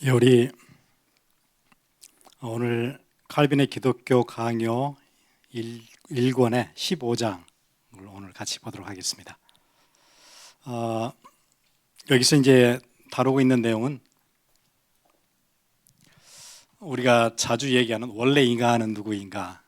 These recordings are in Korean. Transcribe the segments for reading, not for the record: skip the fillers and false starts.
우리 오늘 칼빈의 기독교 강요 1권의 15장을 오늘 같이 보도록 하겠습니다. 여기서 이제 다루고 있는 내용은 우리가 자주 얘기하는 원래 인간은 누구인가,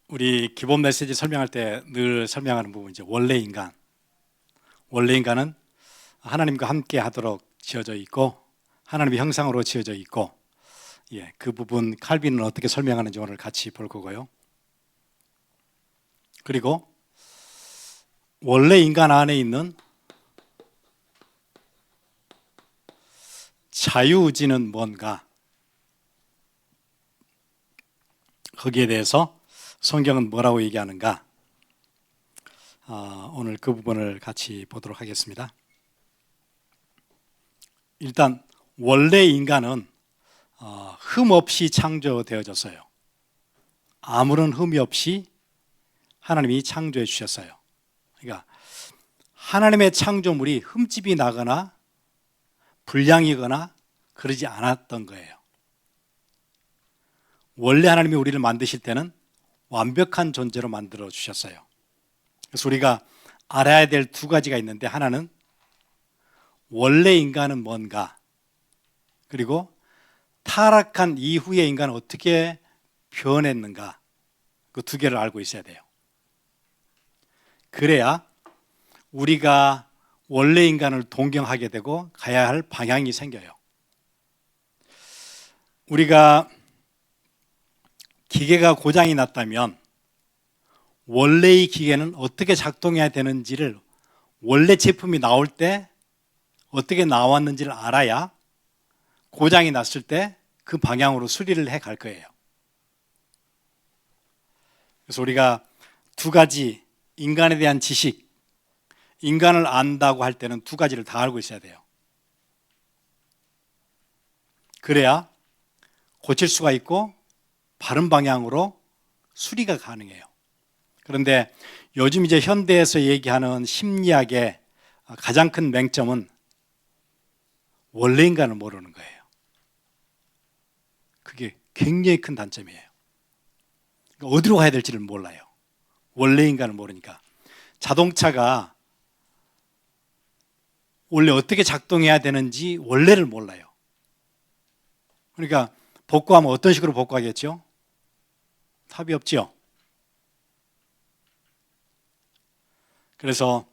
우리 기본 메시지 설명할 때 늘 설명하는 부분, 이제 원래 인간은 하나님과 함께 하도록 지어져 있고 하나님의 형상으로 지어져 있고, 그 부분 칼빈은 어떻게 설명하는지 오늘 같이 볼 거고요. 그리고 원래 인간 안에 있는 자유의지는 뭔가, 거기에 대해서 성경은 뭐라고 얘기하는가, 오늘 그 부분을 같이 보도록 하겠습니다. 일단 원래 인간은 흠 없이 창조되어졌어요. 아무런 흠이 없이 하나님이 창조해 주셨어요. 그러니까 하나님의 창조물이 흠집이 나거나 불량이거나 그러지 않았던 거예요. 원래 하나님이 우리를 만드실 때는 완벽한 존재로 만들어 주셨어요. 그래서 우리가 알아야 될 두 가지가 있는데, 하나는 원래 인간은 뭔가, 그리고 타락한 이후의 인간은 어떻게 변했는가, 그 두 개를 알고 있어야 돼요. 그래야 우리가 원래 인간을 동경하게 되고 가야 할 방향이 생겨요. 우리가 기계가 고장이 났다면 원래의 기계는 어떻게 작동해야 되는지를, 원래 제품이 나올 때 어떻게 나왔는지를 알아야 고장이 났을 때 그 방향으로 수리를 해 갈 거예요. 그래서 우리가 두 가지, 인간에 대한 지식, 인간을 안다고 할 때는 두 가지를 다 알고 있어야 돼요. 그래야 고칠 수가 있고 바른 방향으로 수리가 가능해요. 그런데 요즘 이제 현대에서 얘기하는 심리학의 가장 큰 맹점은 원래 인간을 모르는 거예요. 그게 굉장히 큰 단점이에요. 그러니까 어디로 가야 될지를 몰라요. 원래 인간을 모르니까. 자동차가 원래 어떻게 작동해야 되는지 원래를 몰라요. 그러니까 복구하면 어떤 식으로 복구하겠죠? 답이 없죠. 그래서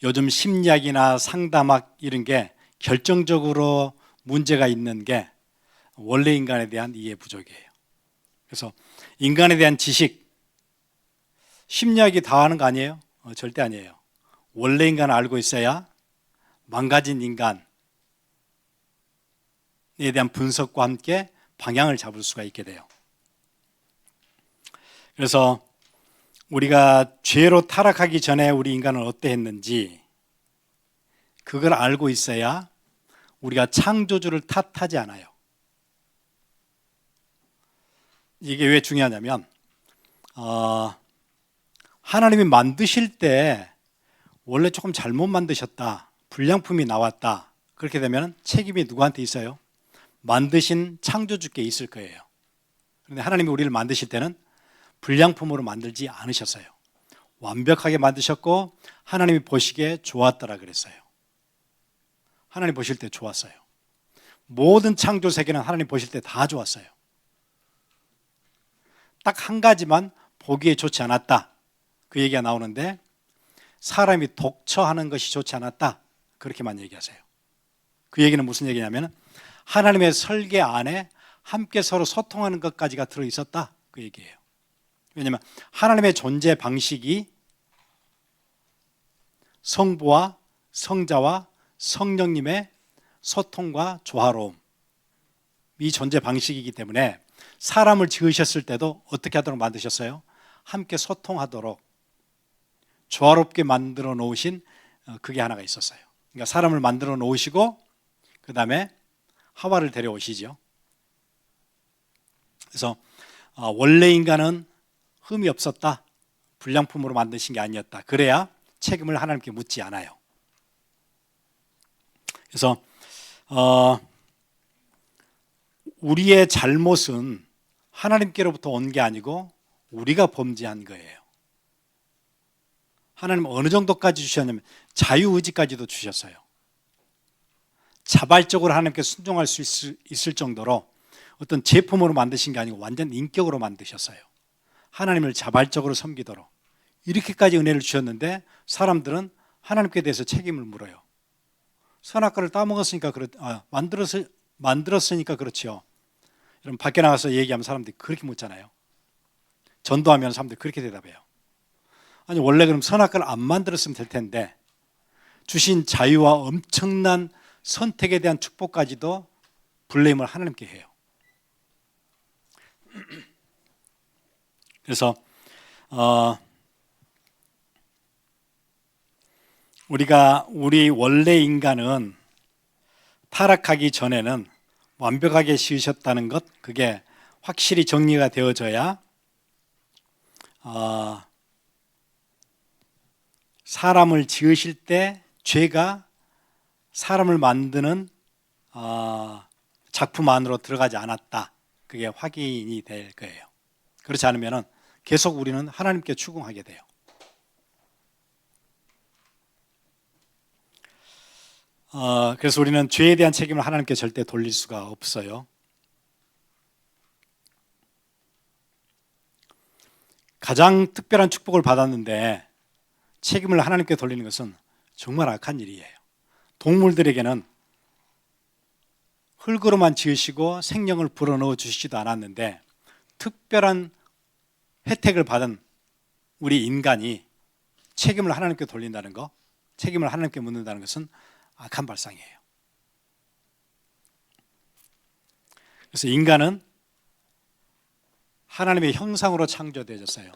요즘 심리학이나 상담학 이런 게 결정적으로 문제가 있는 게 원래 인간에 대한 이해 부족이에요. 그래서 인간에 대한 지식, 심리학이 다 하는 거 아니에요? 절대 아니에요. 원래 인간을 알고 있어야 망가진 인간에 대한 분석과 함께 방향을 잡을 수가 있게 돼요. 그래서 우리가 죄로 타락하기 전에 우리 인간은 어떠했는지 그걸 알고 있어야 우리가 창조주를 탓하지 않아요. 이게 왜 중요하냐면, 하나님이 만드실 때 원래 조금 잘못 만드셨다, 불량품이 나왔다, 그렇게 되면 책임이 누구한테 있어요? 만드신 창조주께 있을 거예요. 그런데 하나님이 우리를 만드실 때는 불량품으로 만들지 않으셨어요. 완벽하게 만드셨고 하나님이 보시기에 좋았더라 그랬어요. 하나님 보실 때 좋았어요. 모든 창조 세계는 하나님 보실 때 다 좋았어요. 딱 한 가지만 보기에 좋지 않았다, 그 얘기가 나오는데, 사람이 독처하는 것이 좋지 않았다, 그렇게만 얘기하세요. 그 얘기는 무슨 얘기냐면 하나님의 설계 안에 함께 서로 소통하는 것까지가 들어있었다, 그 얘기예요. 왜냐하면 하나님의 존재 방식이 성부와 성자와 성령님의 소통과 조화로움, 이 존재 방식이기 때문에 사람을 지으셨을 때도 어떻게 하도록 만드셨어요? 함께 소통하도록 조화롭게 만들어 놓으신 그게 하나가 있었어요. 그러니까 사람을 만들어 놓으시고 그 다음에 하와를 데려오시죠. 그래서 원래 인간은 흠이 없었다, 불량품으로 만드신 게 아니었다. 그래야 책임을 하나님께 묻지 않아요. 그래서 우리의 잘못은 하나님께로부터 온 게 아니고 우리가 범죄한 거예요. 하나님 어느 정도까지 주셨냐면 자유의지까지도 주셨어요. 자발적으로 하나님께 순종할 수 있을 정도로 어떤 제품으로 만드신 게 아니고 완전 인격으로 만드셨어요. 하나님을 자발적으로 섬기도록 이렇게까지 은혜를 주셨는데 사람들은 하나님께 대해서 책임을 물어요. 선악과를 따먹었으니까 만들었으니까 그렇지요. 여러분 밖에 나가서 얘기하면 사람들이 그렇게 묻잖아요. 전도하면 사람들이 그렇게 대답해요. 아니 원래 그럼 선악과를 안 만들었으면 될 텐데 주신 자유와 엄청난 선택에 대한 축복까지도 블레임을 하나님께 해요. 그래서 우리 원래 인간은 타락하기 전에는 완벽하게 지으셨다는 것, 그게 확실히 정리가 되어져야 사람을 지으실 때 죄가 사람을 만드는 작품 안으로 들어가지 않았다. 그게 확인이 될 거예요. 그렇지 않으면 계속 우리는 하나님께 추궁하게 돼요. 그래서 우리는 죄에 대한 책임을 하나님께 절대 돌릴 수가 없어요. 가장 특별한 축복을 받았는데 책임을 하나님께 돌리는 것은 정말 악한 일이에요. 동물들에게는 흙으로만 지으시고 생명을 불어넣어 주시지도 않았는데 특별한 혜택을 받은 우리 인간이 책임을 하나님께 돌린다는 것, 책임을 하나님께 묻는다는 것은 악한 발상이에요. 그래서 인간은 하나님의 형상으로 창조되어졌어요.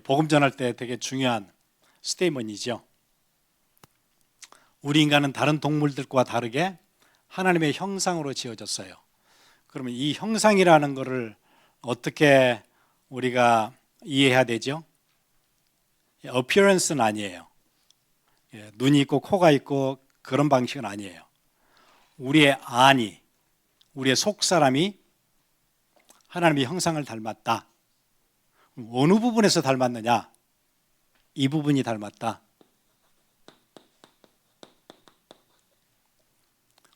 복음 전할 때 되게 중요한 스테이먼이죠. 우리 인간은 다른 동물들과 다르게 하나님의 형상으로 지어졌어요. 그러면 이 형상이라는 것을 어떻게 우리가 이해해야 되죠? appearance는 아니에요. 눈이 있고 코가 있고 그런 방식은 아니에요. 우리의 안이, 우리의 속사람이 하나님의 형상을 닮았다. 어느 부분에서 닮았느냐? 이 부분이 닮았다.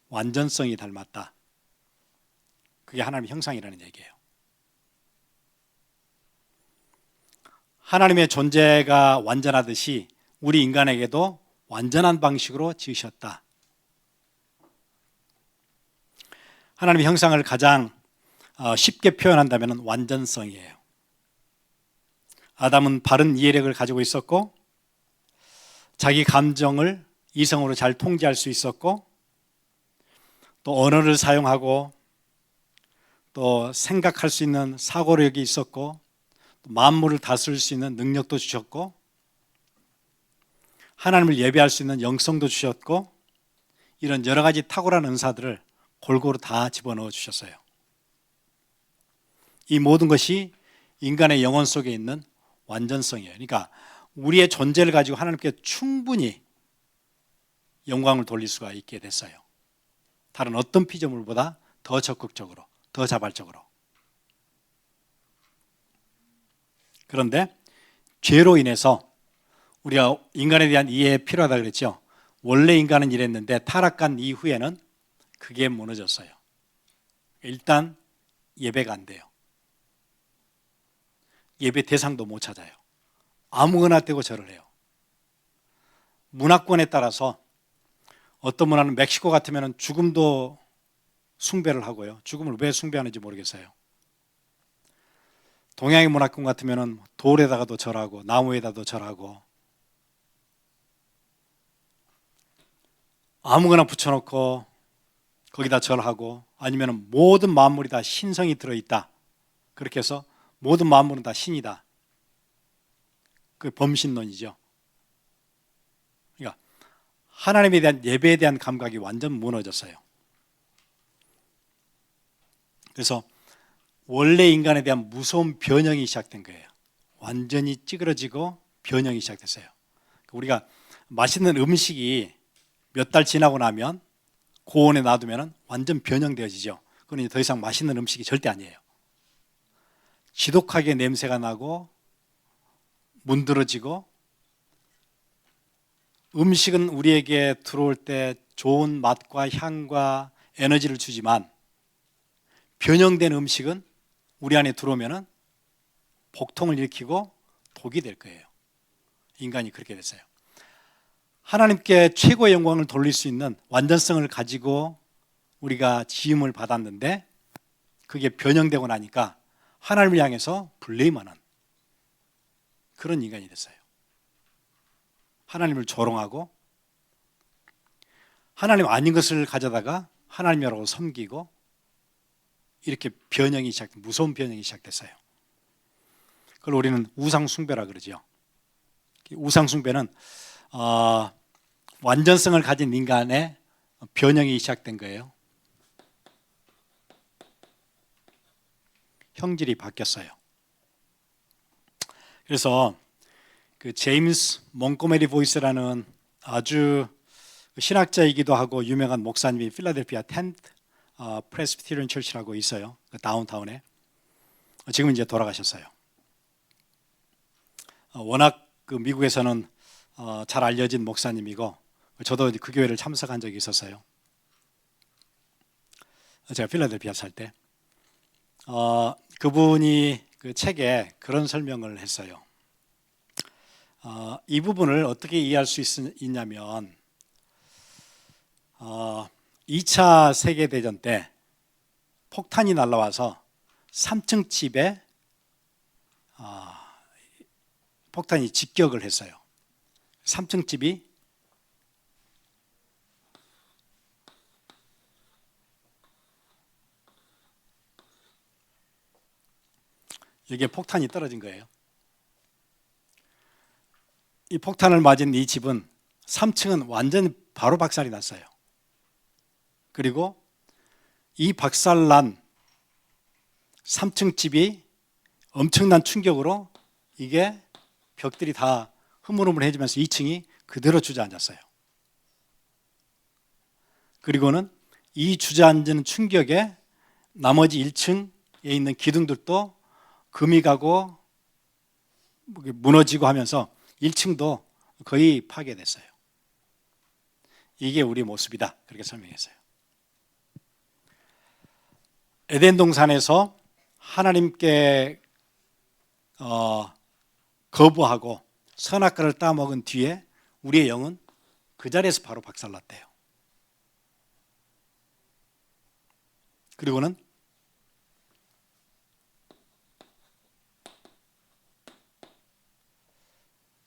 완전성이 닮았다. 그게 하나님의 형상이라는 얘기예요. 하나님의 존재가 완전하듯이 우리 인간에게도 완전한 방식으로 지으셨다. 하나님의 형상을 가장 쉽게 표현한다면 완전성이에요. 아담은 바른 이해력을 가지고 있었고 자기 감정을 이성으로 잘 통제할 수 있었고 또 언어를 사용하고 또 생각할 수 있는 사고력이 있었고 만물을 다스릴 수 있는 능력도 주셨고 하나님을 예배할 수 있는 영성도 주셨고 이런 여러 가지 탁월한 은사들을 골고루 다 집어넣어 주셨어요. 이 모든 것이 인간의 영혼 속에 있는 완전성이에요. 그러니까 우리의 존재를 가지고 하나님께 충분히 영광을 돌릴 수가 있게 됐어요. 다른 어떤 피조물보다 더 적극적으로, 더 자발적으로. 그런데 죄로 인해서 우리가 인간에 대한 이해가 필요하다고 그랬죠. 원래 인간은 이랬는데 타락한 이후에는 그게 무너졌어요. 일단 예배가 안 돼요. 예배 대상도 못 찾아요. 아무거나 떼고 절을 해요. 문화권에 따라서 어떤 문화는 멕시코 같으면 죽음도 숭배를 하고요. 죽음을 왜 숭배하는지 모르겠어요. 동양의 문화권 같으면 돌에다가도 절하고 나무에다도 절하고 아무거나 붙여놓고 거기다 절하고 아니면 모든 만물이 다 신성이 들어있다. 그렇게 해서 모든 만물은 다 신이다. 그 범신론이죠. 그러니까 하나님에 대한 예배에 대한 감각이 완전 무너졌어요. 그래서 원래 인간에 대한 무서운 변형이 시작된 거예요. 완전히 찌그러지고 변형이 시작됐어요. 우리가 맛있는 음식이 몇 달 지나고 나면 고온에 놔두면 완전 변형되어지죠. 그건 이제 더 이상 맛있는 음식이 절대 아니에요. 지독하게 냄새가 나고 문드러지고, 음식은 우리에게 들어올 때 좋은 맛과 향과 에너지를 주지만 변형된 음식은 우리 안에 들어오면 복통을 일으키고 독이 될 거예요. 인간이 그렇게 됐어요. 하나님께 최고의 영광을 돌릴 수 있는 완전성을 가지고 우리가 지음을 받았는데 그게 변형되고 나니까 하나님을 향해서 블레임하는 그런 인간이 됐어요. 하나님을 조롱하고 하나님 아닌 것을 가져다가 하나님이라고 섬기고, 이렇게 변형이 무서운 변형이 시작됐어요. 그걸 우리는 우상숭배라 그러죠. 우상숭배는 완전성을 가진 인간의 변형이 시작된 거예요. 형질이 바뀌었어요. 그래서 그 제임스 몽고메리 보이스라는 아주 신학자이기도 하고 유명한 목사님이 필라델피아 텐트 프레스비테리언 처치라고 있어요. 그 다운타운에. 지금 이제 돌아가셨어요. 워낙 그 미국에서는 잘 알려진 목사님이고, 저도 그 교회를 참석한 적이 있었어요. 제가 필라델피아 살 때. 그분이 그 책에 그런 설명을 했어요. 이 부분을 어떻게 이해할 수 있냐면 2차 세계대전 때 폭탄이 날라와서 3층 집에 폭탄이 직격을 했어요. 3층 집이 여기에 폭탄이 떨어진 거예요. 이 폭탄을 맞은 이 집은 3층은 완전히 바로 박살이 났어요. 그리고 이 박살난 3층 집이 엄청난 충격으로 이게 벽들이 다 흐물흐물해지면서 2층이 그대로 주저앉았어요. 그리고는 이 주저앉은 충격에 나머지 1층에 있는 기둥들도 금이 가고 무너지고 하면서 1층도 거의 파괴됐어요. 이게 우리 모습이다, 그렇게 설명했어요. 에덴 동산에서 하나님께 거부하고 선악과를 따먹은 뒤에 우리의 영은 그 자리에서 바로 박살났대요. 그리고는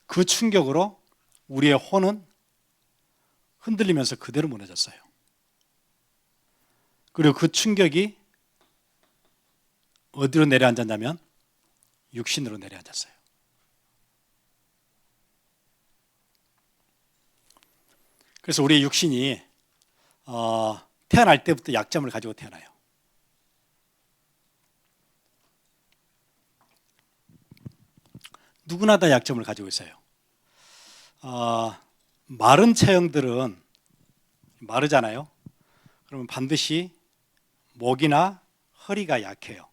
그 충격으로 우리의 혼은 흔들리면서 그대로 무너졌어요. 그리고 그 충격이 어디로 내려앉았냐면 육신으로 내려앉았어요. 그래서 우리의 육신이 태어날 때부터 약점을 가지고 태어나요. 누구나 다 약점을 가지고 있어요. 마른 체형들은 마르잖아요. 그러면 반드시 목이나 허리가 약해요.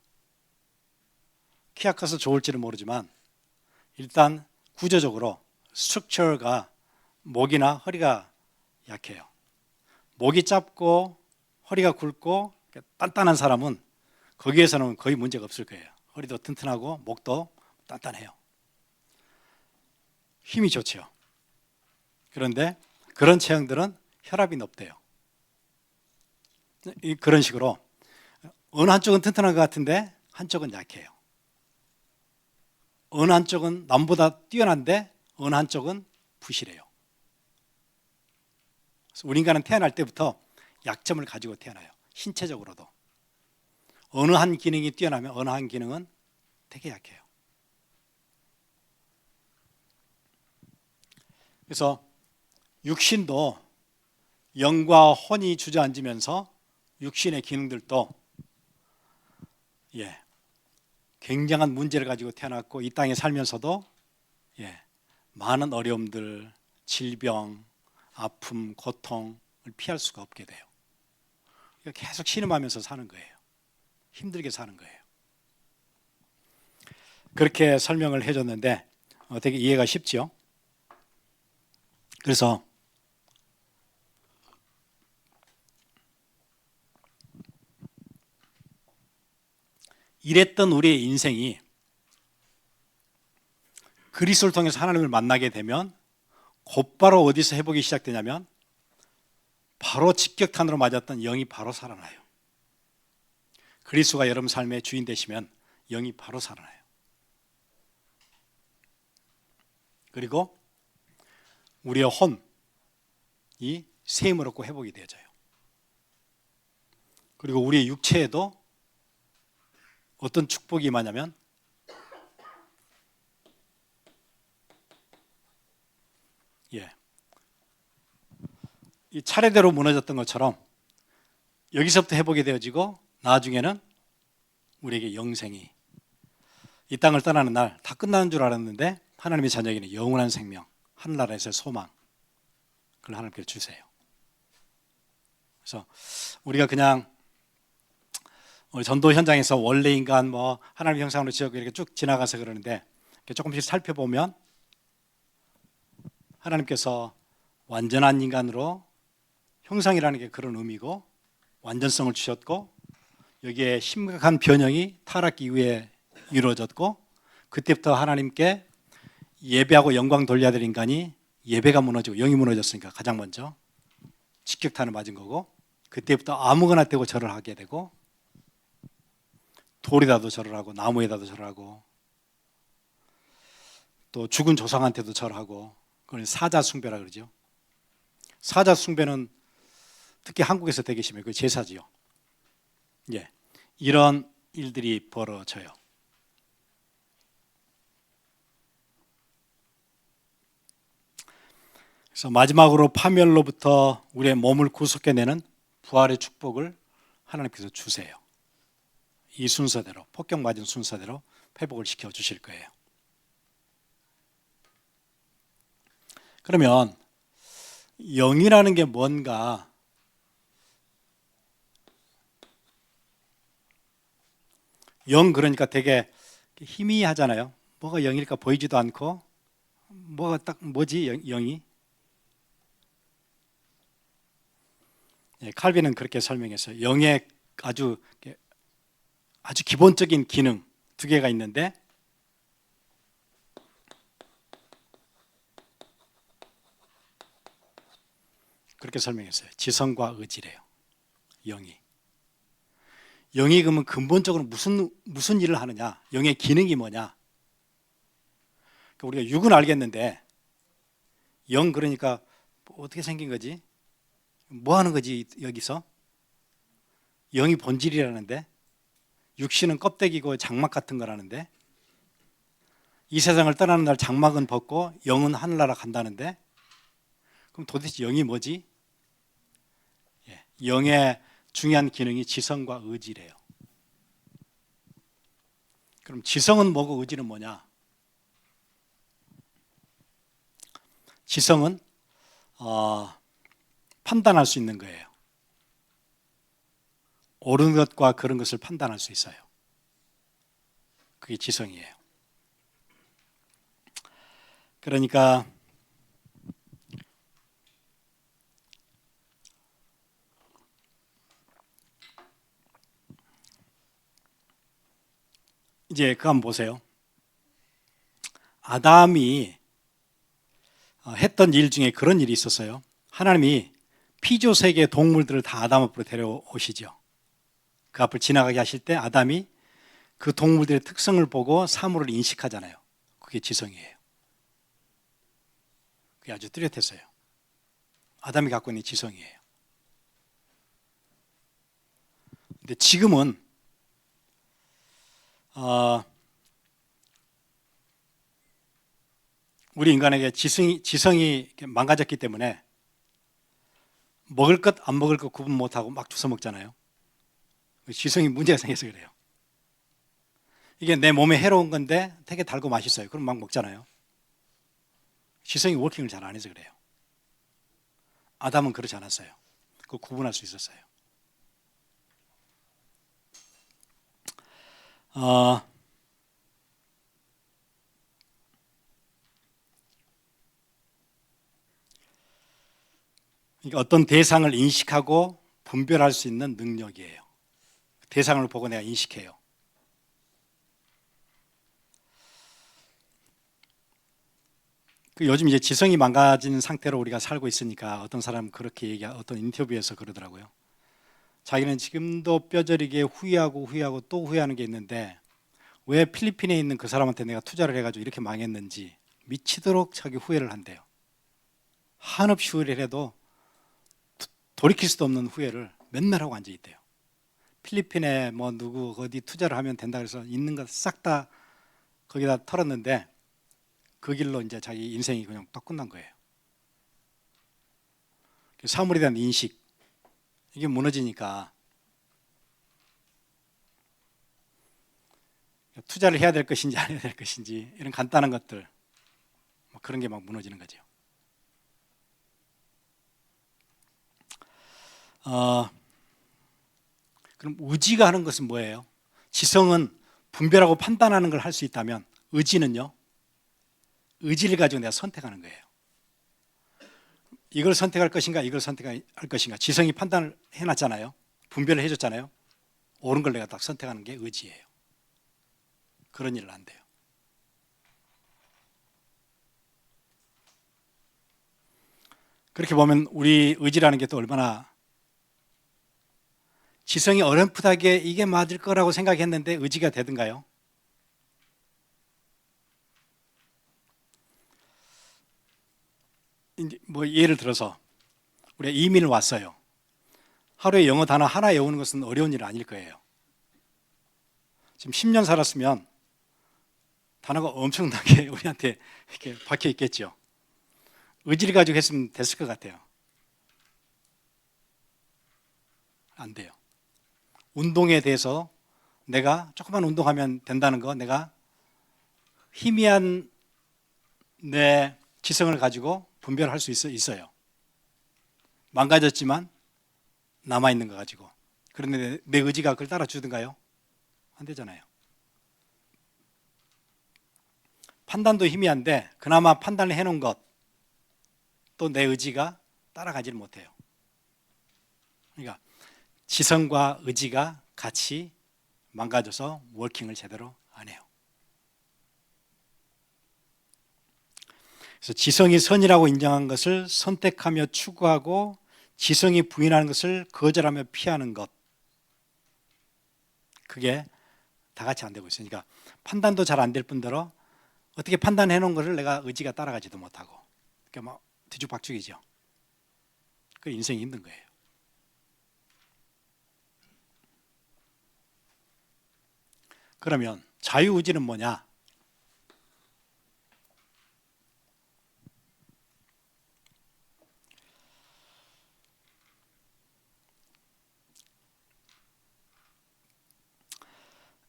키가 커서 좋을지는 모르지만 일단 구조적으로 스트럭처가 목이나 허리가 약해요. 목이 짧고 허리가 굵고 단단한 사람은 거기에서는 거의 문제가 없을 거예요. 허리도 튼튼하고 목도 단단해요. 힘이 좋죠. 그런데 그런 체형들은 혈압이 높대요. 그런 식으로 어느 한쪽은 튼튼한 것 같은데 한쪽은 약해요. 어느 한쪽은 남보다 뛰어난데 어느 한쪽은 부실해요. 그래서 우리 인간은 태어날 때부터 약점을 가지고 태어나요. 신체적으로도. 어느 한 기능이 뛰어나면 어느 한 기능은 되게 약해요. 그래서 육신도 영과 혼이 주저앉으면서 육신의 기능들도 예, 굉장한 문제를 가지고 태어났고 이 땅에 살면서도 예, 많은 어려움들, 질병, 아픔, 고통을 피할 수가 없게 돼요. 계속 신음하면서 사는 거예요. 힘들게 사는 거예요. 그렇게 설명을 해줬는데 되게 이해가 쉽죠? 그래서 이랬던 우리의 인생이 그리스도를 통해서 하나님을 만나게 되면 곧바로 어디서 회복이 시작되냐면 바로 직격탄으로 맞았던 영이 바로 살아나요. 그리스도가 여러분 삶의 주인 되시면 영이 바로 살아나요. 그리고 우리의 혼이 새 힘을 얻고 회복이 되어져요. 그리고 우리의 육체에도 어떤 축복이 임하냐면 이 차례대로 무너졌던 것처럼 여기서부터 회복이 되어지고 나중에는 우리에게 영생이 이 땅을 떠나는 날 다 끝나는 줄 알았는데 하나님의 자녀에게는 영원한 생명, 하늘나라에서의 소망 그걸 하나님께서 주세요. 그래서 우리가 그냥 전도 현장에서 원래 인간 하나님의 형상으로 지었고 이렇게 쭉 지나가서 그러는데 조금씩 살펴보면 하나님께서 완전한 인간으로 형상이라는 게 그런 의미고 완전성을 주셨고 여기에 심각한 변형이 타락 이후에 이루어졌고 그때부터 하나님께 예배하고 영광 돌려야 될 인간이 예배가 무너지고 영이 무너졌으니까 가장 먼저 직격탄을 맞은 거고 그때부터 아무거나 떼고 절을 하게 되고 돌에다도 절을 하고 나무에다도 절을 하고 또 죽은 조상한테도 절하고 그걸 사자 숭배라 그러죠. 사자 숭배는 특히 한국에서 되게 심해요. 그 제사지요. 예, 이런 일들이 벌어져요. 그래서 마지막으로 파멸로부터 우리의 몸을 구속해내는 부활의 축복을 하나님께서 주세요. 이 순서대로 폭격맞은 순서대로 회복을 시켜주실 거예요. 그러면 영이라는 게 뭔가 영 그러니까 되게 희미하잖아요. 뭐가 영일까 보이지도 않고 뭐가 딱 뭐지 영이? 예, 칼빈은 그렇게 설명했어요. 영의 아주 기본적인 기능 두 개가 있는데 그렇게 설명했어요. 지성과 의지래요. 영이 그러면 근본적으로 무슨 일을 하느냐? 영의 기능이 뭐냐? 우리가 육은 알겠는데 영 그러니까 어떻게 생긴 거지? 뭐 하는 거지 여기서? 영이 본질이라는데 육신은 껍데기고 장막 같은 거라는데 이 세상을 떠나는 날 장막은 벗고 영은 하늘나라 간다는데 그럼 도대체 영이 뭐지? 영의 중요한 기능이 지성과 의지래요. 그럼 지성은 뭐고 의지는 뭐냐? 지성은 판단할 수 있는 거예요. 옳은 것과 그런 것을 판단할 수 있어요. 그게 지성이에요. 그러니까 이제 그거 한번 보세요. 아담이 했던 일 중에 그런 일이 있었어요. 하나님이 피조세계 동물들을 다 아담 앞으로 데려오시죠. 그 앞을 지나가게 하실 때 아담이 그 동물들의 특성을 보고 사물을 인식하잖아요. 그게 지성이에요. 그게 아주 뚜렷했어요. 아담이 갖고 있는 지성이에요. 근데 지금은 우리 인간에게 지성이 망가졌기 때문에 먹을 것 안 먹을 것 구분 못하고 막 주워 먹잖아요. 지성이 문제가 생겨서 그래요. 이게 내 몸에 해로운 건데 되게 달고 맛있어요. 그럼 막 먹잖아요. 지성이 워킹을 잘 안 해서 그래요. 아담은 그렇지 않았어요. 그걸 구분할 수 있었어요. 그러니까 어떤 대상을 인식하고 분별할 수 있는 능력이에요. 대상을 보고 내가 인식해요. 요즘 이제 지성이 망가진 상태로 우리가 살고 있으니까 어떤 사람은 그렇게 어떤 인터뷰에서 그러더라고요. 자기는 지금도 뼈저리게 후회하고 또 후회하는 게 있는데 왜 필리핀에 있는 그 사람한테 내가 투자를 해가지고 이렇게 망했는지 미치도록 자기 후회를 한대요. 한없이 후회를 해도 돌이킬 수도 없는 후회를 맨날 하고 앉아있대요. 필리핀에 뭐 누구 어디 투자를 하면 된다 그래서 있는 거 싹 다 거기다 털었는데 그 길로 이제 자기 인생이 그냥 딱 끝난 거예요. 사물에 대한 인식, 이게 무너지니까 투자를 해야 될 것인지 안 해야 될 것인지 이런 간단한 것들, 뭐 그런 게 막 무너지는 거죠. 그럼 의지가 하는 것은 뭐예요? 지성은 분별하고 판단하는 걸 할 수 있다면 의지는요? 의지를 가지고 내가 선택하는 거예요. 이걸 선택할 것인가 이걸 선택할 것인가. 지성이 판단을 해놨잖아요. 분별을 해줬잖아요. 옳은 걸 내가 딱 선택하는 게 의지예요. 그런 일을 안 돼요. 그렇게 보면 우리 의지라는 게 또 얼마나 지성이 어렴풋하게 이게 맞을 거라고 생각했는데 의지가 되든가요? 이제 뭐 예를 들어서 우리가 이민을 왔어요. 하루에 영어 단어 하나 외우는 것은 어려운 일 아닐 거예요. 지금 10년 살았으면 단어가 엄청나게 우리한테 이렇게 박혀 있겠죠. 의지를 가지고 했으면 됐을 것 같아요. 안 돼요. 운동에 대해서 내가 조금만 운동하면 된다는 거, 내가 희미한 내 지성을 가지고 분별할 수 있어요. 망가졌지만 남아있는 거 가지고. 그런데 내 의지가 그걸 따라주든가요? 안 되잖아요. 판단도 희미한데 그나마 판단을 해놓은 것, 또 내 의지가 따라가지를 못해요. 그러니까 지성과 의지가 같이 망가져서 워킹을 제대로 안 해요. 그래서 지성이 선이라고 인정한 것을 선택하며 추구하고 지성이 부인하는 것을 거절하며 피하는 것, 그게 다 같이 안 되고 있으니까 판단도 잘 안 될 뿐더러 어떻게 판단해 놓은 것을 내가 의지가 따라가지도 못하고 그러니까 막 뒤죽박죽이죠. 그 인생이 힘든 거예요. 그러면 자유의지는 뭐냐?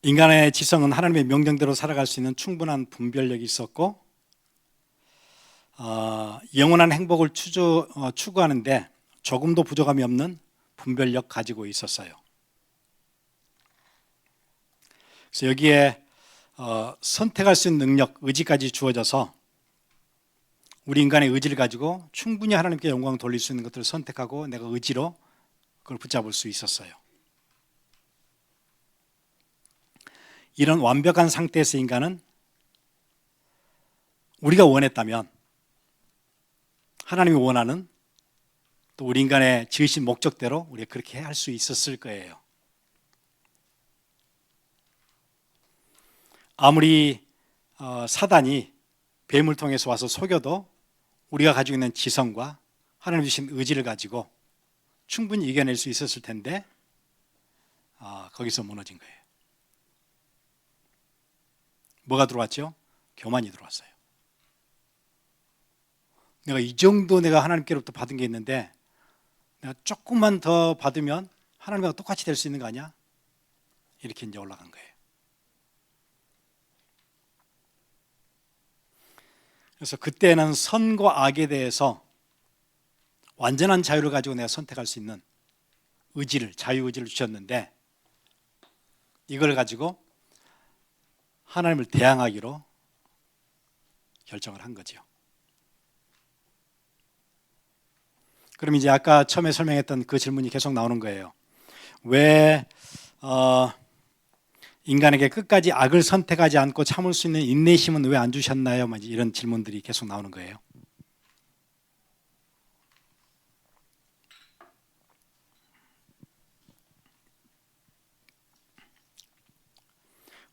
인간의 지성은 하나님의 명령대로 살아갈 수 있는 충분한 분별력이 있었고 영원한 행복을 추구하는데 조금도 부족함이 없는 분별력 가지고 있었어요. 그래서 여기에 선택할 수 있는 능력, 의지까지 주어져서 우리 인간의 의지를 가지고 충분히 하나님께 영광을 돌릴 수 있는 것들을 선택하고 내가 의지로 그걸 붙잡을 수 있었어요. 이런 완벽한 상태에서 인간은 우리가 원했다면 하나님이 원하는 또 우리 인간의 지으신 목적대로 우리가 그렇게 할 수 있었을 거예요. 아무리 사단이 뱀을 통해서 와서 속여도 우리가 가지고 있는 지성과 하나님 주신 의지를 가지고 충분히 이겨낼 수 있었을 텐데 거기서 무너진 거예요. 뭐가 들어왔죠? 교만이 들어왔어요. 내가 이 정도 내가 하나님께로부터 받은 게 있는데 내가 조금만 더 받으면 하나님과 똑같이 될 수 있는 거 아니야? 이렇게 이제 올라간 거예요. 그래서 그때는 선과 악에 대해서 완전한 자유를 가지고 내가 선택할 수 있는 의지를, 자유의지를 주셨는데 이걸 가지고 하나님을 대항하기로 결정을 한 거죠. 그럼 이제 아까 처음에 설명했던 그 질문이 계속 나오는 거예요. 왜 인간에게 끝까지 악을 선택하지 않고 참을 수 있는 인내심은 왜 안 주셨나요? 이런 질문들이 계속 나오는 거예요.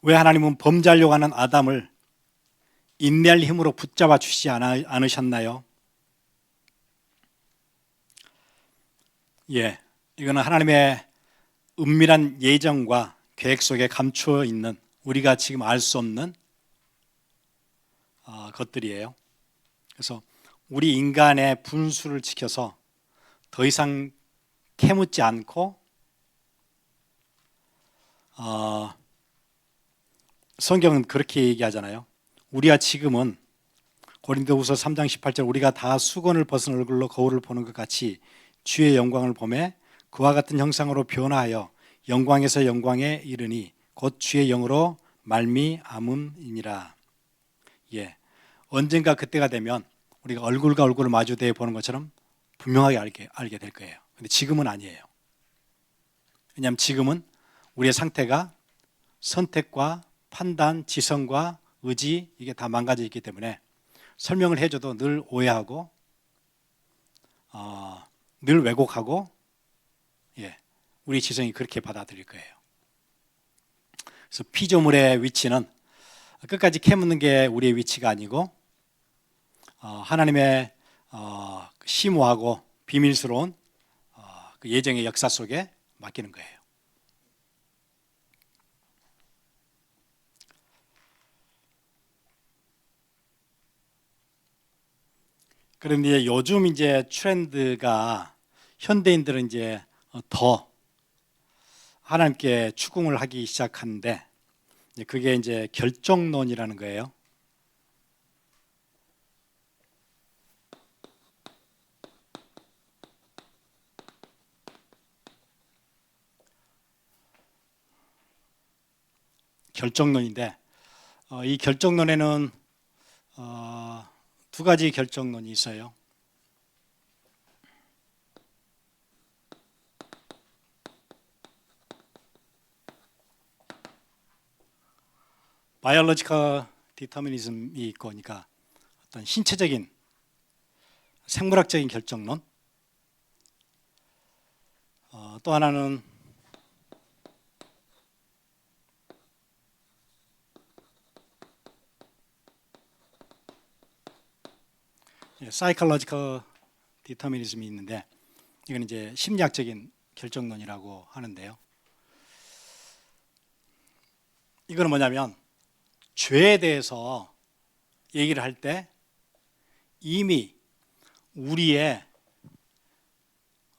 왜 하나님은 범죄하려고 하는 아담을 인내할 힘으로 붙잡아 주시지 않으셨나요? 예, 이거는 하나님의 은밀한 예정과 계획 속에 감추어 있는 우리가 지금 알 수 없는 것들이에요. 그래서 우리 인간의 분수를 지켜서 더 이상 캐묻지 않고 성경은 그렇게 얘기하잖아요. 우리가 지금은 고린도후서 3장 18절 우리가 다 수건을 벗은 얼굴로 거울을 보는 것 같이 주의 영광을 보매 그와 같은 형상으로 변화하여 영광에서 영광에 이르니 곧 주의 영으로 말미암음이니라. 예, 언젠가 그때가 되면 우리가 얼굴과 얼굴을 마주대해 보는 것처럼 분명하게 알게 될 거예요. 근데 지금은 아니에요. 왜냐하면 지금은 우리의 상태가 선택과 판단, 지성과 의지 이게 다 망가져 있기 때문에 설명을 해줘도 늘 오해하고 늘 왜곡하고 우리 지성이 그렇게 받아들일 거예요. 그래서 피조물의 위치는 끝까지 캐묻는 게 우리의 위치가 아니고 하나님의 심오하고 비밀스러운 그 예정의 역사 속에 맡기는 거예요. 그런데 요즘 이제 트렌드가 현대인들은 이제 더 하나님께 추궁을 하기 시작하는데 그게 이제 결정론이라는 거예요. 결정론인데 이 결정론에는 두 가지 결정론이 있어요. 바이올로지컬 디터미니즘이 있고, 그러니까 어떤 신체적인 생물학적인 결정론. 또 하나는 사이콜로지컬 디터미니즘이 있는데 이건 이제 심리학적인 결정론이라고 하는데요. 이거는 뭐냐면 죄에 대해서 얘기를 할 때 이미 우리의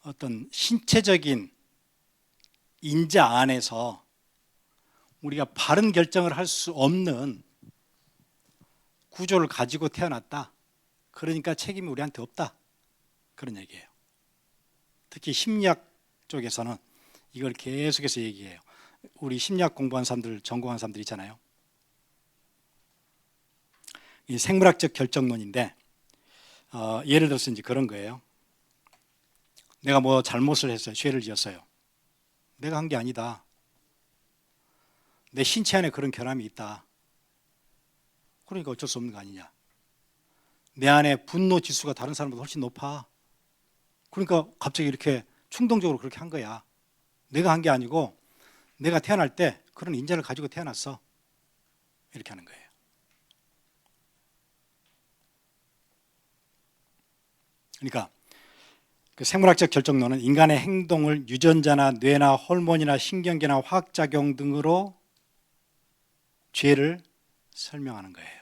어떤 신체적인 인자 안에서 우리가 바른 결정을 할 수 없는 구조를 가지고 태어났다. 그러니까 책임이 우리한테 없다. 그런 얘기예요. 특히 심리학 쪽에서는 이걸 계속해서 얘기해요. 우리 심리학 공부한 사람들, 전공한 사람들 있잖아요. 이 생물학적 결정론인데 예를 들어서 이제 그런 거예요. 내가 뭐 잘못을 했어요. 죄를 지었어요. 내가 한 게 아니다. 내 신체 안에 그런 결함이 있다. 그러니까 어쩔 수 없는 거 아니냐. 내 안에 분노 지수가 다른 사람보다 훨씬 높아. 그러니까 갑자기 이렇게 충동적으로 그렇게 한 거야. 내가 한 게 아니고 내가 태어날 때 그런 인자를 가지고 태어났어. 이렇게 하는 거예요. 그러니까 그 생물학적 결정론은 인간의 행동을 유전자나 뇌나 호르몬이나 신경계나 화학작용 등으로 죄를 설명하는 거예요.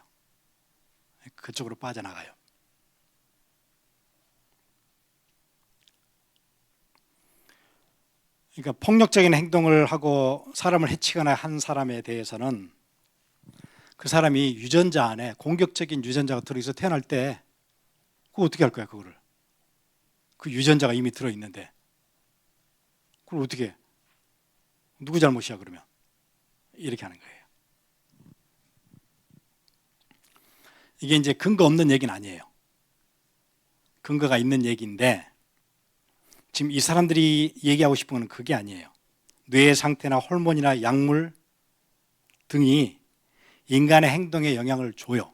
그쪽으로 빠져나가요. 그러니까 폭력적인 행동을 하고 사람을 해치거나 한 사람에 대해서는 그 사람이 유전자 안에 공격적인 유전자가 들어있어 태어날 때 그거 어떻게 할 거야 그거를. 그 유전자가 이미 들어있는데 그걸 어떻게 해? 누구 잘못이야 그러면. 이렇게 하는 거예요. 이게 이제 근거 없는 얘기는 아니에요. 근거가 있는 얘기인데 지금 이 사람들이 얘기하고 싶은 건 그게 아니에요. 뇌의 상태나 호르몬이나 약물 등이 인간의 행동에 영향을 줘요.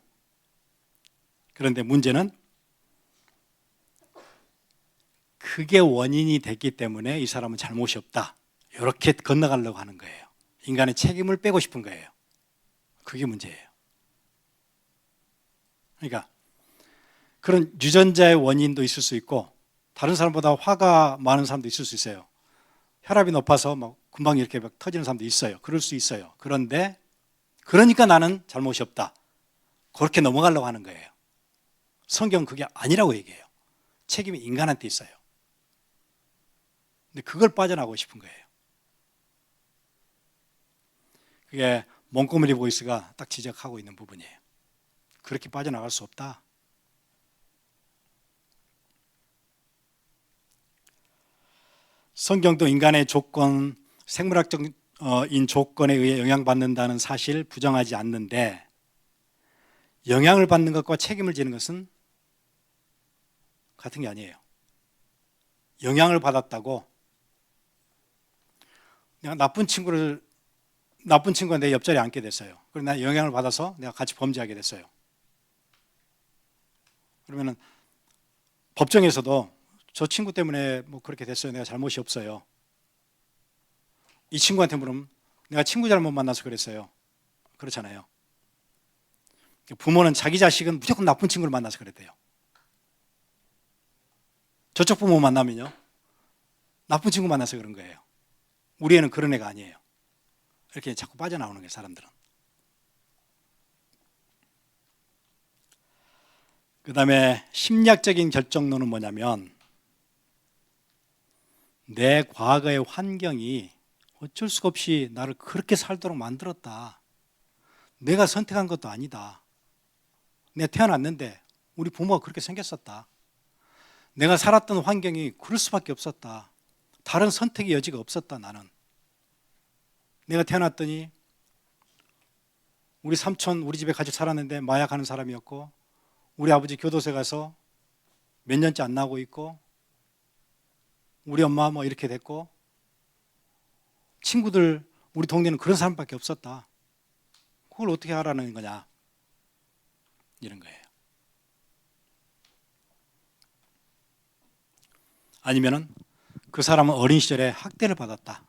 그런데 문제는 그게 원인이 됐기 때문에 이 사람은 잘못이 없다. 이렇게 건너가려고 하는 거예요. 인간의 책임을 빼고 싶은 거예요. 그게 문제예요. 그러니까 그런 유전자의 원인도 있을 수 있고 다른 사람보다 화가 많은 사람도 있을 수 있어요. 혈압이 높아서 막 금방 이렇게 막 터지는 사람도 있어요. 그럴 수 있어요. 그런데 그러니까 나는 잘못이 없다. 그렇게 넘어가려고 하는 거예요. 성경은 그게 아니라고 얘기해요. 책임이 인간한테 있어요. 근데 그걸 빠져나가고 싶은 거예요. 그게 몽고메리 보이스가 딱 지적하고 있는 부분이에요. 그렇게 빠져나갈 수 없다. 성경도 인간의 조건, 생물학적인 조건에 의해 영향받는다는 사실 부정하지 않는데 영향을 받는 것과 책임을 지는 것은 같은 게 아니에요. 영향을 받았다고 내가 나쁜 친구가 내 옆자리에 앉게 됐어요. 그리고 나 영향을 받아서 내가 같이 범죄하게 됐어요. 그러면은 법정에서도 저 친구 때문에 뭐 그렇게 됐어요. 내가 잘못이 없어요. 이 친구한테 물으면 내가 친구 잘못 만나서 그랬어요. 그렇잖아요. 부모는 자기 자식은 무조건 나쁜 친구를 만나서 그랬대요. 저쪽 부모 만나면요. 나쁜 친구 만나서 그런 거예요. 우리 애는 그런 애가 아니에요. 이렇게 자꾸 빠져나오는 거예요, 사람들은. 그 다음에 심리학적인 결정론은 뭐냐면 내 과거의 환경이 어쩔 수가 없이 나를 그렇게 살도록 만들었다. 내가 선택한 것도 아니다. 내가 태어났는데 우리 부모가 그렇게 생겼었다. 내가 살았던 환경이 그럴 수밖에 없었다. 다른 선택의 여지가 없었다 나는. 내가 태어났더니 우리 삼촌 우리 집에 같이 살았는데 마약하는 사람이었고 우리 아버지 교도소에 가서 몇 년째 안 나오고 있고 우리 엄마 뭐 이렇게 됐고 친구들 우리 동네는 그런 사람밖에 없었다. 그걸 어떻게 하라는 거냐 이런 거예요. 아니면은 그 사람은 어린 시절에 학대를 받았다.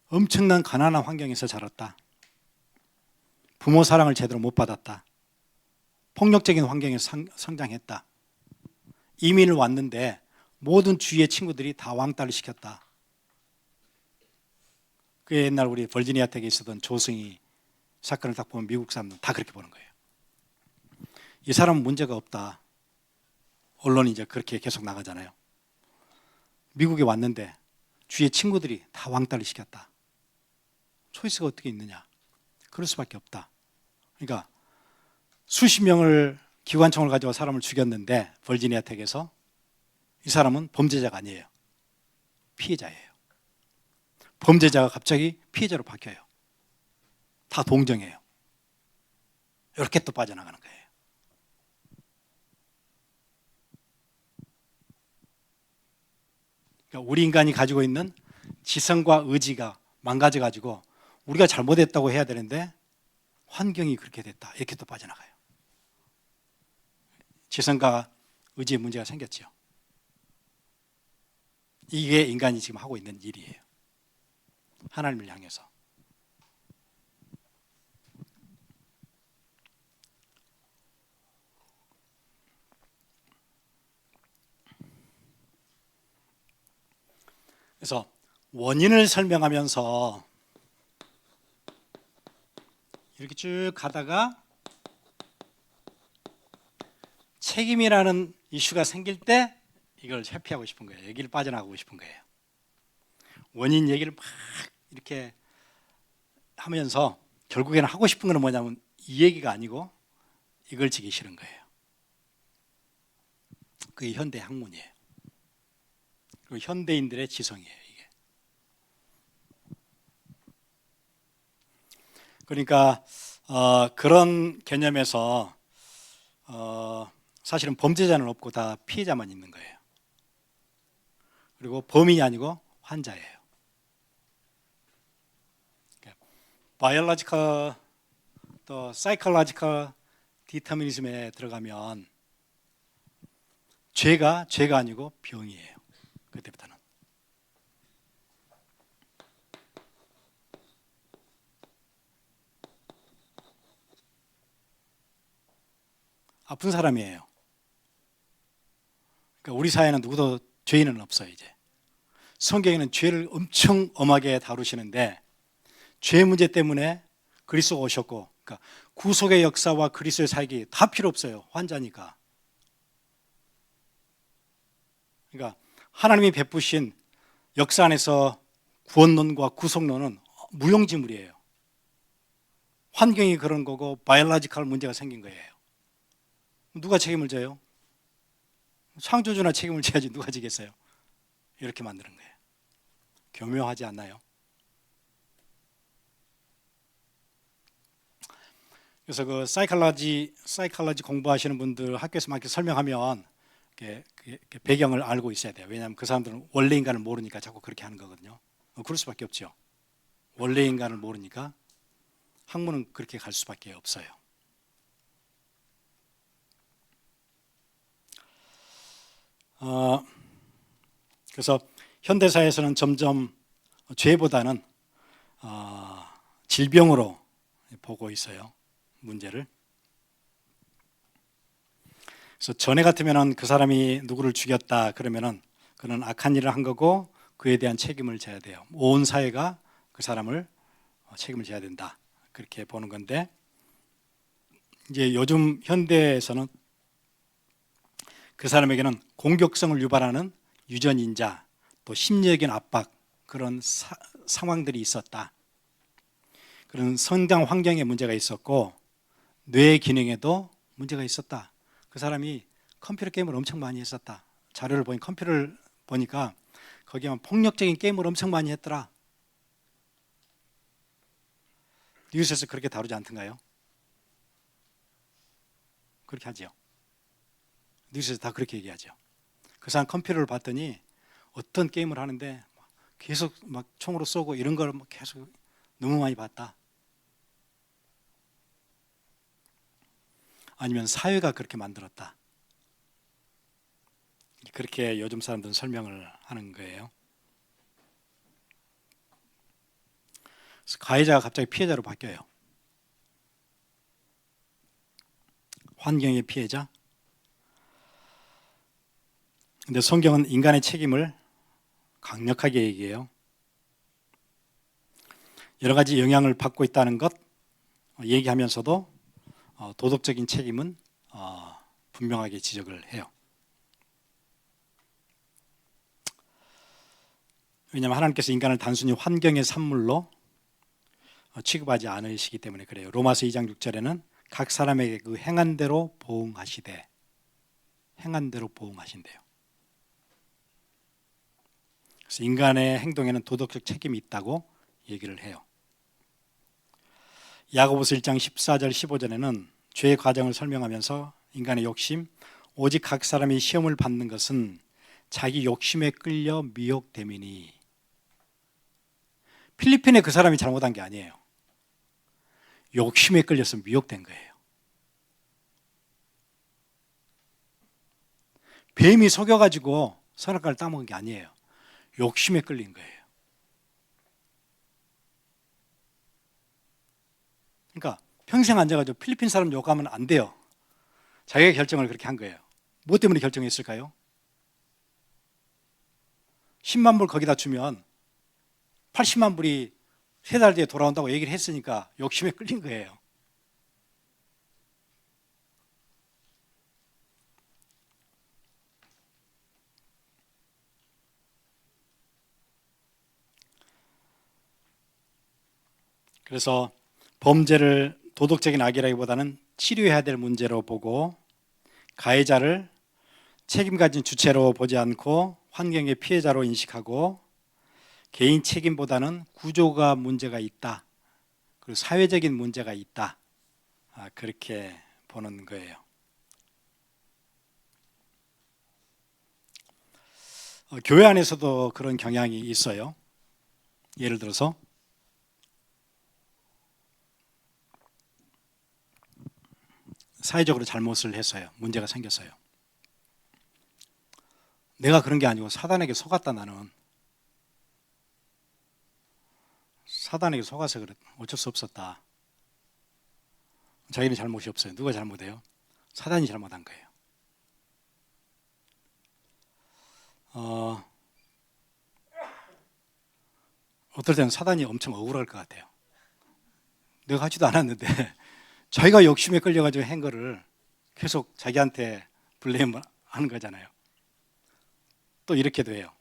엄청난 가난한 환경에서 자랐다. 부모 사랑을 제대로 못 받았다. 폭력적인 환경에서 성장했다. 이민을 왔는데 모든 주위의 친구들이 다 왕따를 시켰다. 그 옛날 우리 버지니아 텍에 있었던 조승희 사건을 딱 보면 미국 사람들은 다 그렇게 보는 거예요. 이 사람은 문제가 없다. 언론이 이제 그렇게 계속 나가잖아요. 미국에 왔는데 주위의 친구들이 다 왕따를 시켰다. 초이스가 어떻게 있느냐? 그럴 수밖에 없다. 그러니까 수십 명을 기관총을 가지고 사람을 죽였는데 버지니아 텍에서 이 사람은 범죄자가 아니에요. 피해자예요. 범죄자가 갑자기 피해자로 바뀌어요. 다 동정해요. 이렇게 또 빠져나가는 거예요. 그러니까 우리 인간이 가지고 있는 지성과 의지가 망가져가지고 우리가 잘못했다고 해야 되는데 환경이 그렇게 됐다. 이렇게 또 빠져나가요. 지성과 의지에 문제가 생겼죠. 이게 인간이 지금 하고 있는 일이에요. 하나님을 향해서. 그래서 원인을 설명하면서 이렇게 쭉 가다가 책임이라는 이슈가 생길 때 이걸 회피하고 싶은 거예요. 여기를 빠져나가고 싶은 거예요. 원인 얘기를 막 이렇게 하면서 결국에는 하고 싶은 건 뭐냐면 이 얘기가 아니고 이걸 지기 싫은 거예요. 그게 현대 학문이에요. 그리고 현대인들의 지성이에요, 이게. 그러니까 그런 개념에서 사실은 범죄자는 없고 다 피해자만 있는 거예요. 그리고 범인이 아니고 환자예요. 바이올로지컬 또 사이콜로지컬 디터미니즘에 들어가면 죄가 아니고 병이에요. 그때부터는. 아픈 사람이에요. 그러니까 우리 사회는 누구도 죄인은 없어요, 이제. 성경에는 죄를 엄청 엄하게 다루시는데 죄 문제 때문에 그리스도가 오셨고, 그러니까 구속의 역사와 그리스도의 사역이 다 필요 없어요. 환자니까. 그러니까 하나님이 베푸신 역사 안에서 구원론과 구속론은 무용지물이에요. 환경이 그런 거고 바이올로지컬 문제가 생긴 거예요. 누가 책임을 져요? 창조주나 책임을 져야지 누가 지겠어요? 이렇게 만드는 거예요. 교묘하지 않나요? 그래서 그 사이콜로지 공부하시는 분들 학교에서 막 이렇게 설명하면 이렇게 배경을 알고 있어야 돼요. 왜냐하면 그 사람들은 원래 인간을 모르니까 자꾸 그렇게 하는 거거든요. 그럴 수밖에 없죠. 원래 인간을 모르니까 학문은 그렇게 갈 수밖에 없어요. 그래서 현대사에서는 점점 죄보다는 질병으로 보고 있어요. 문제를. 그래서 전에 같으면은 그 사람이 누구를 죽였다 그러면은 그는 악한 일을 한 거고 그에 대한 책임을 져야 돼요. 온 사회가 그 사람을 책임을 져야 된다. 그렇게 보는 건데 이제 요즘 현대에서는 그 사람에게는 공격성을 유발하는 유전인자 또 심리적인 압박 그런 상황들이 있었다. 그런 성장 환경에 문제가 있었고 뇌 기능에도 문제가 있었다. 그 사람이 컴퓨터 게임을 엄청 많이 했었다. 자료를 보니 컴퓨터를 보니까 거기만 폭력적인 게임을 엄청 많이 했더라. 뉴스에서 그렇게 다루지 않던가요? 그렇게 하죠. 뉴스에서 다 그렇게 얘기하죠. 그 사람 컴퓨터를 봤더니 어떤 게임을 하는데 계속 막 총으로 쏘고 이런 걸 계속 너무 많이 봤다. 아니면 사회가 그렇게 만들었다. 그렇게 요즘 사람들은 설명을 하는 거예요. 그래서 가해자가 갑자기 피해자로 바뀌어요. 환경의 피해자. 근데 성경은 인간의 책임을 강력하게 얘기해요. 여러 가지 영향을 받고 있다는 것 얘기하면서도 도덕적인 책임은 분명하게 지적을 해요. 왜냐하면 하나님께서 인간을 단순히 환경의 산물로 취급하지 않으시기 때문에 그래요. 로마서 2장 6절에는 각 사람에게 그 행한 대로 보응하시되 행한 대로 보응하신대요. 그래서 인간의 행동에는 도덕적 책임이 있다고 얘기를 해요. 야고보서 1장 14절 15절에는 죄의 과정을 설명하면서 인간의 욕심 오직 각 사람이 시험을 받는 것은 자기 욕심에 끌려 미혹됨이니 필리핀에 그 사람이 잘못한 게 아니에요. 욕심에 끌려서 미혹된 거예요. 뱀이 속여가지고 선악과를 따먹은 게 아니에요. 욕심에 끌린 거예요. 그러니까 평생 앉아가지고 필리핀 사람 욕하면 안 돼요. 자기가 결정을 그렇게 한 거예요. 뭐 때문에 결정했을까요? 10만 불 거기다 주면 80만 불이 3달 뒤에 돌아온다고 얘기를 했으니까 욕심에 끌린 거예요. 그래서 범죄를 도덕적인 악이라기보다는 치료해야 될 문제로 보고 가해자를 책임 가진 주체로 보지 않고 환경의 피해자로 인식하고 개인 책임보다는 구조가 문제가 있다. 그리고 사회적인 문제가 있다. 그렇게 보는 거예요. 교회 안에서도 그런 경향이 있어요. 예를 들어서 사회적으로 잘못을 했어요. 문제가 생겼어요. 내가 그런 게 아니고 사단에게 속았다. 나는 사단에게 속아서 그래. 어쩔 수 없었다. 자기는 잘못이 없어요. 누가 잘못해요? 사단이 잘못한 거예요. 어떨 때는 사단이 엄청 억울할 것 같아요. 내가 하지도 않았는데 자기가 욕심에 끌려가지고 한 거를 계속 자기한테 블레임을 하는 거잖아요. 또 이렇게도 해요.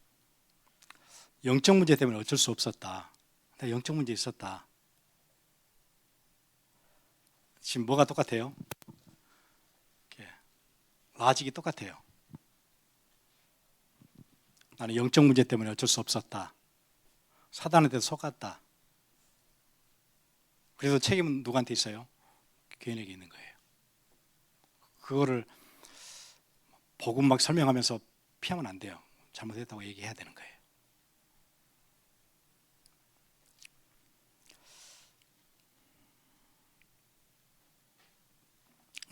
영적 문제 때문에 어쩔 수 없었다. 내가 영적 문제 있었다. 지금 뭐가 똑같아요? 라직이 똑같아요. 나는 영적 문제 때문에 어쩔 수 없었다. 사단한테 속았다. 그래서 책임은 누구한테 있어요? 교인에게 있는 거예요. 그거를 복음 막 설명하면서 피하면 안 돼요. 잘못했다고 얘기해야 되는 거예요.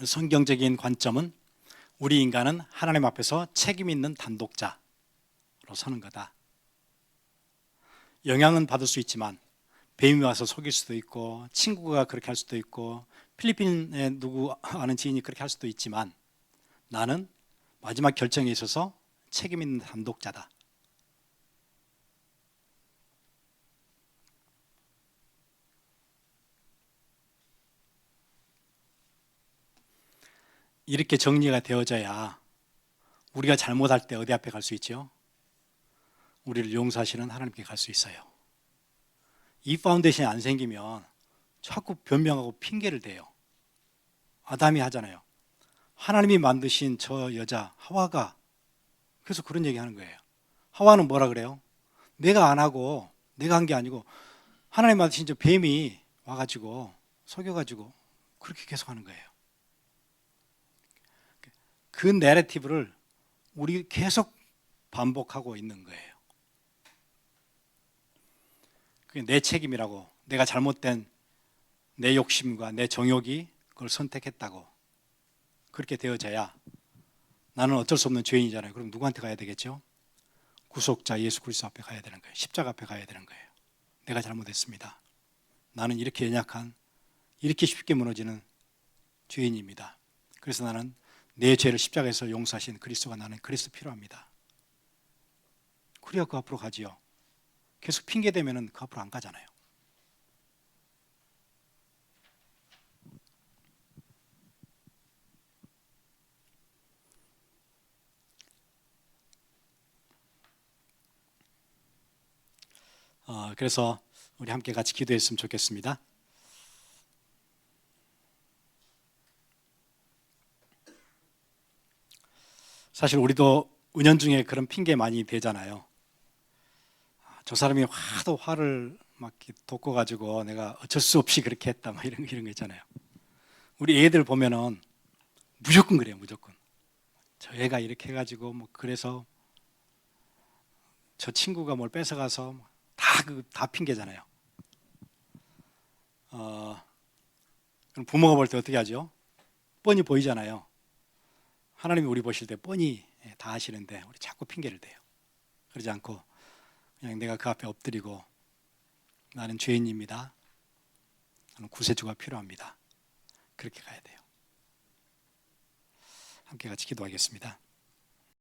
성경적인 관점은 우리 인간은 하나님 앞에서 책임 있는 단독자로 서는 거다. 영향은 받을 수 있지만 뱀이 와서 속일 수도 있고 친구가 그렇게 할 수도 있고 필리핀에 누구 아는 지인이 그렇게 할 수도 있지만 나는 마지막 결정에 있어서 책임 있는 단독자다. 이렇게 정리가 되어져야 우리가 잘못할 때 어디 앞에 갈 수 있죠? 우리를 용서하시는 하나님께 갈 수 있어요. 이 파운데이션이 안 생기면 자꾸 변명하고 핑계를 대요. 아담이 하잖아요. 하나님이 만드신 저 여자 하와가 그래서 그런 얘기 하는 거예요. 하와는 뭐라 그래요? 내가 안 하고 내가 한 게 아니고 하나님 만드신 저 뱀이 와가지고 속여가지고 그렇게 계속 하는 거예요. 그 내러티브를 우리 계속 반복하고 있는 거예요. 그게 내 책임이라고, 내가 잘못된 내 욕심과 내 정욕이 그걸 선택했다고 그렇게 되어져야 나는 어쩔 수 없는 죄인이잖아요. 그럼 누구한테 가야 되겠죠? 구속자 예수 그리스도 앞에 가야 되는 거예요. 십자가 앞에 가야 되는 거예요. 내가 잘못했습니다. 나는 이렇게 연약한, 이렇게 쉽게 무너지는 죄인입니다. 그래서 나는 내 죄를 십자가에서 용서하신 그리스도가 나는 그리스도 필요합니다. 그래야 그 앞으로 가지요. 계속 핑계 대면은 그 앞으로 안 가잖아요. 그래서 우리 함께 같이 기도했으면 좋겠습니다. 사실 우리도 은연중에 그런 핑계 많이 대잖아요. 저 사람이 하도 화를 막 돋궈가지고 내가 어쩔 수 없이 그렇게 했다, 막 이런 거 있잖아요. 우리 애들 보면은 무조건 그래요, 무조건. 저 애가 이렇게 해가지고 뭐 그래서 저 친구가 뭘 뺏어가서 다 핑계잖아요. 그럼 부모가 볼 때 어떻게 하죠? 뻔히 보이잖아요. 하나님이 우리 보실 때 뻔히 다 아시는데 우리 자꾸 핑계를 대요. 그러지 않고 그냥 내가 그 앞에 엎드리고 나는 죄인입니다. 나는 구세주가 필요합니다. 그렇게 가야 돼요. 함께 같이 기도하겠습니다.